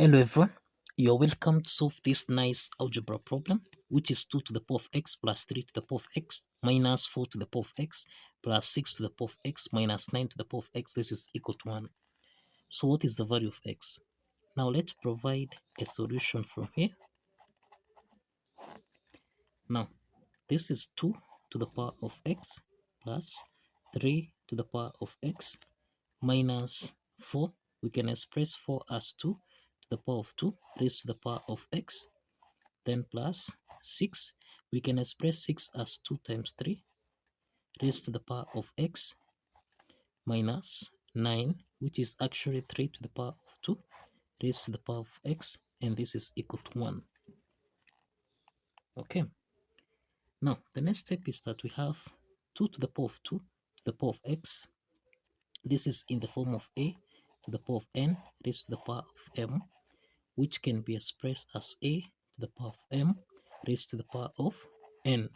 Hello everyone, you're welcome to solve this nice algebra problem, which is 2 to the power of x plus 3 to the power of x minus 4 to the power of x plus 6 to the power of x minus 9 to the power of x. This is equal to 1. So what is the value of x? Now let's provide a solution from here. Now this is 2 to the power of x plus 3 to the power of x minus 4. We can express 4 as 2 to the power of 2 raised to the power of x, then plus 6. We can express 6 as 2 times 3 raised to the power of x minus 9, which is actually 3 to the power of 2 raised to the power of x, and this is equal to 1. Okay, now the next step is that we have 2 to the power of 2 to the power of x. This is in the form of a to the power of n raised to the power of m, which can be expressed as a to the power of m raised to the power of n.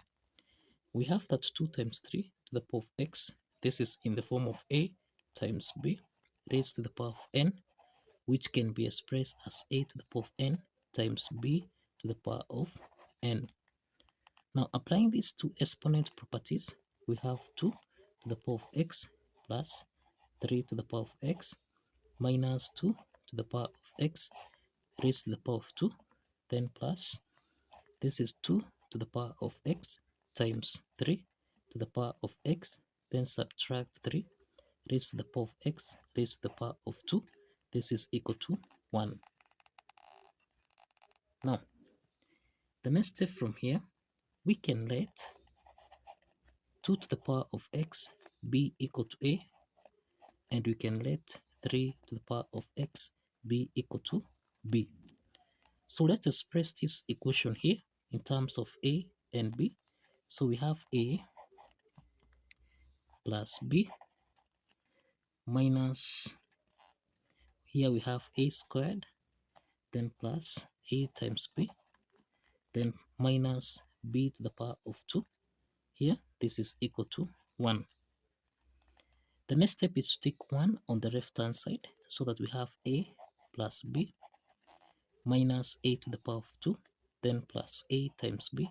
We have that 2 times 3 to the power of x. This is in the form of a times b raised to the power of n, which can be expressed as a to the power of n times b to the power of n. Now, applying these two exponent properties, we have 2 to the power of x plus 3 to the power of x minus 2 to the power of x raised to the power of 2, then plus, this is 2 to the power of x times 3 to the power of x, then subtract 3 raised to the power of x raised to the power of 2. This is equal to 1. Now, the next step from here, we can let 2 to the power of x be equal to a, and we can let 3 to the power of x be equal to b. So let's express this equation here in terms of a and b. So we have a plus b minus, here we have a squared, then plus a times b, then minus b to the power of 2. Here, this is equal to 1. The next step is to take 1 on the left hand side, so that we have a plus b minus a to the power of 2, then plus a times b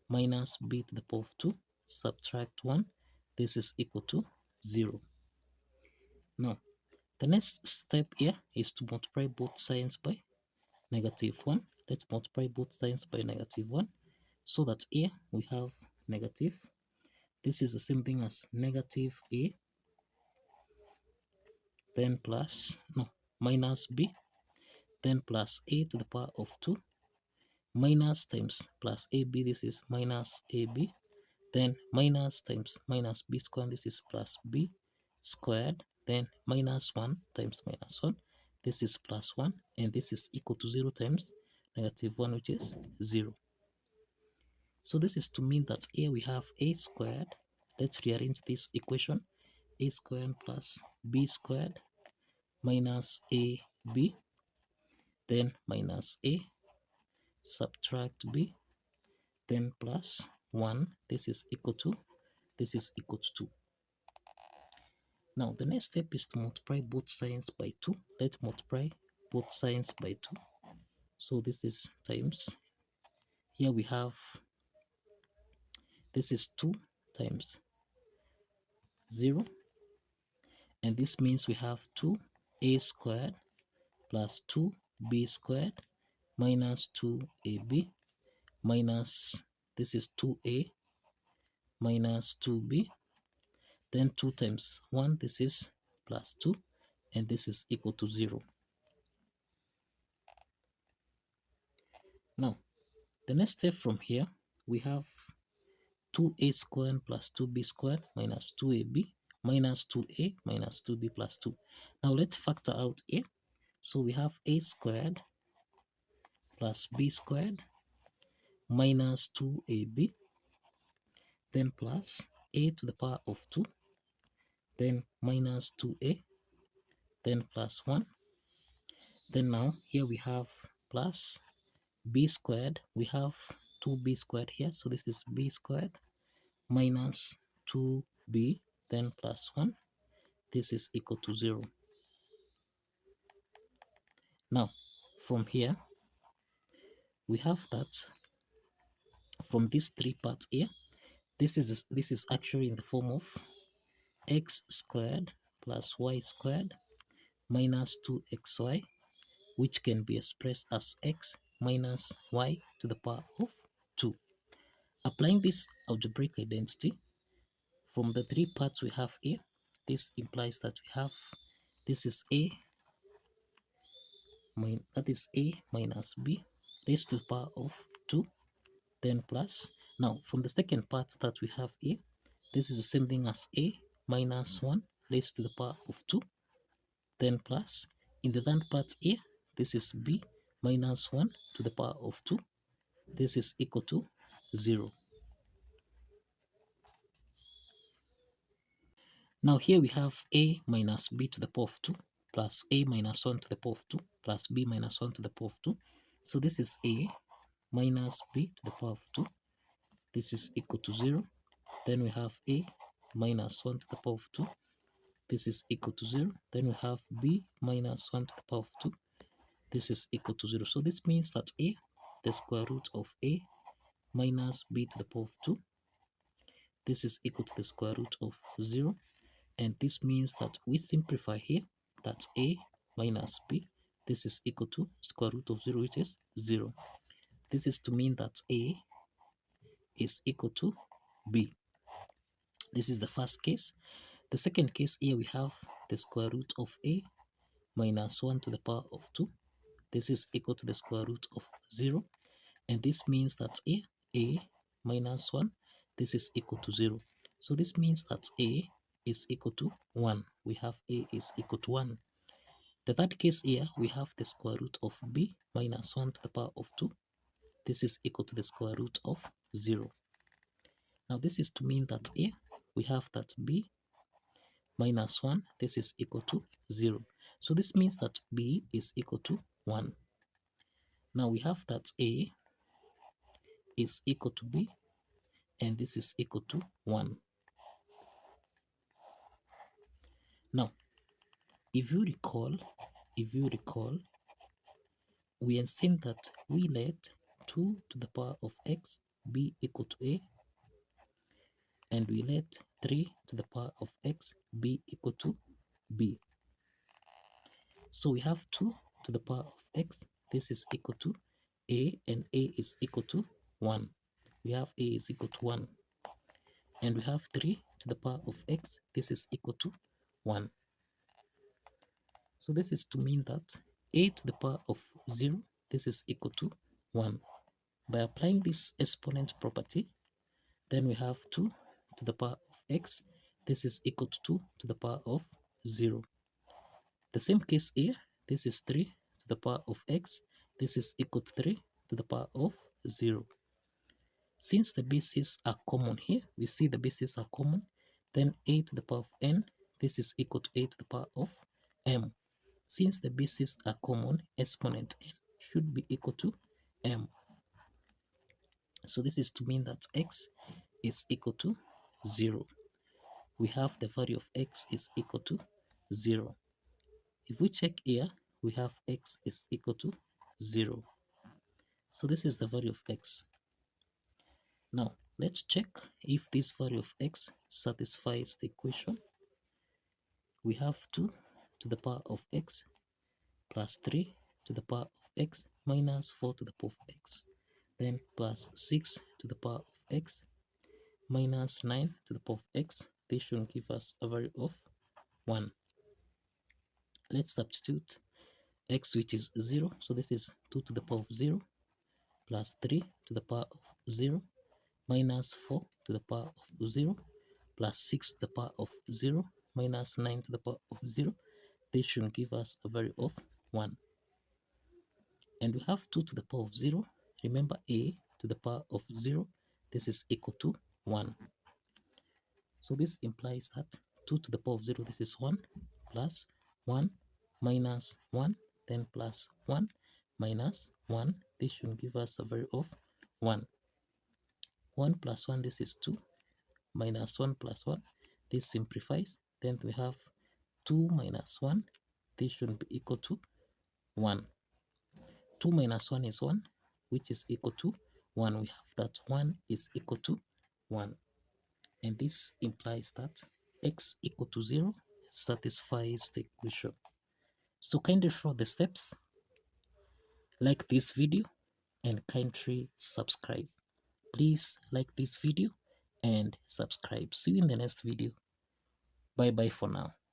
minus b to the power of 2, subtract 1. This is equal to 0. Now, the next step here is to multiply both sides by -1. Let's multiply both sides by -1, so that here we have negative. This is the same thing as negative a, then plus, no, minus b, then plus a to the power of 2, minus times plus ab, this is minus ab, then minus times minus b squared, this is plus b squared, then minus 1 times minus 1, this is plus 1, and this is equal to 0 times -1, which is 0. So this is to mean that here we have a squared. Let's rearrange this equation. A squared plus b squared minus ab, then minus a, subtract b, then plus 1. This is equal to 2. Now the next step is to multiply both sides by 2. Let's multiply both sides by 2. So this is times, here we have, this is 2 times 0, and this means we have 2a squared plus 2b squared minus 2ab minus, this is 2a minus 2b, then 2 times 1, this is plus 2, and this is equal to 0. Now, the next step from here, we have 2a squared plus 2b squared minus 2ab minus 2a minus 2b plus 2. Now let's factor out a. So we have a squared plus b squared minus 2ab, then plus a to the power of 2, then minus 2a, then plus 1. Then now here we have plus b squared. We have 2b squared here, so this is b squared minus 2b, then plus 1. This is equal to 0. Now, from here, we have that from these three parts here, this is actually in the form of x squared plus y squared minus 2xy, which can be expressed as x minus y to the power of 2. Applying this algebraic identity from the three parts we have here, this implies that we have this is a minus b raised to the power of 2, then plus. Now from the second part that we have here, this is the same thing as a minus 1 raised to the power of 2, then plus. In the third part here, this is b minus 1 to the power of 2. This is equal to 0. Now here we have a minus b to the power of 2 plus a minus 1 to the power of 2 plus b minus 1 to the power of 2. So this is a minus b to the power of 2. This is equal to 0. Then we have a minus 1 to the power of 2. This is equal to 0. Then we have b minus 1 to the power of 2. This is equal to 0. So this means that a, the square root of a minus b to the power of 2, this is equal to the square root of 0. And this means that we simplify here, that a minus b, this is equal to square root of 0, which is 0. This is to mean that a is equal to b. This is the first case. The second case here, we have the square root of a minus 1 to the power of 2. This is equal to the square root of 0. And this means that a minus 1, this is equal to 0. So this means that a is equal to 1. We have a is equal to 1. The third case here, we have the square root of b minus 1 to the power of 2. This is equal to the square root of 0. Now this is to mean that here we have that b minus 1, this is equal to 0. So this means that b is equal to 1. Now we have that a is equal to b, and this is equal to 1. Now, if you recall, we have seen that we let 2 to the power of x be equal to a, and we let 3 to the power of x be equal to b. So we have 2 to the power of x, this is equal to a, and a is equal to 1. We have a is equal to 1. And we have 3 to the power of x, this is equal to 1. So this is to mean that a to the power of 0, this is equal to 1. By applying this exponent property, then we have 2 to the power of x, this is equal to 2 to the power of 0. The same case here, this is 3 to the power of x, this is equal to 3 to the power of 0. Since the bases are common here, we see the bases are common, then a to the power of n, this is equal to a to the power of m. Since the bases are common, exponent n should be equal to m. So this is to mean that x is equal to 0. We have the value of x is equal to 0. If we check here, we have x is equal to 0. So this is the value of x. Now, let's check if this value of x satisfies the equation. We have 2 to the power of x plus 3 to the power of x minus 4 to the power of x, then plus 6 to the power of x minus 9 to the power of x. This should give us a value of 1. Let's substitute x, which is 0. So this is 2 to the power of 0 plus 3 to the power of 0 minus 4 to the power of 0 plus 6 to the power of 0 minus 9 to the power of 0. This should give us a value of 1. And we have 2 to the power of 0. Remember, a to the power of 0, this is equal to 1. So this implies that 2 to the power of 0, this is 1, plus 1 minus 1, then plus 1 minus 1. This should give us a value of 1. 1 plus 1, this is 2, minus 1 plus 1. This simplifies. Then we have 2 minus 1. This should be equal to 1. 2 minus 1 is 1, which is equal to 1. We have that 1 is equal to 1. And this implies that x equal to 0 satisfies the equation. So kindly follow the steps, like this video, and kindly subscribe. Please like this video and subscribe. See you in the next video. Bye bye for now.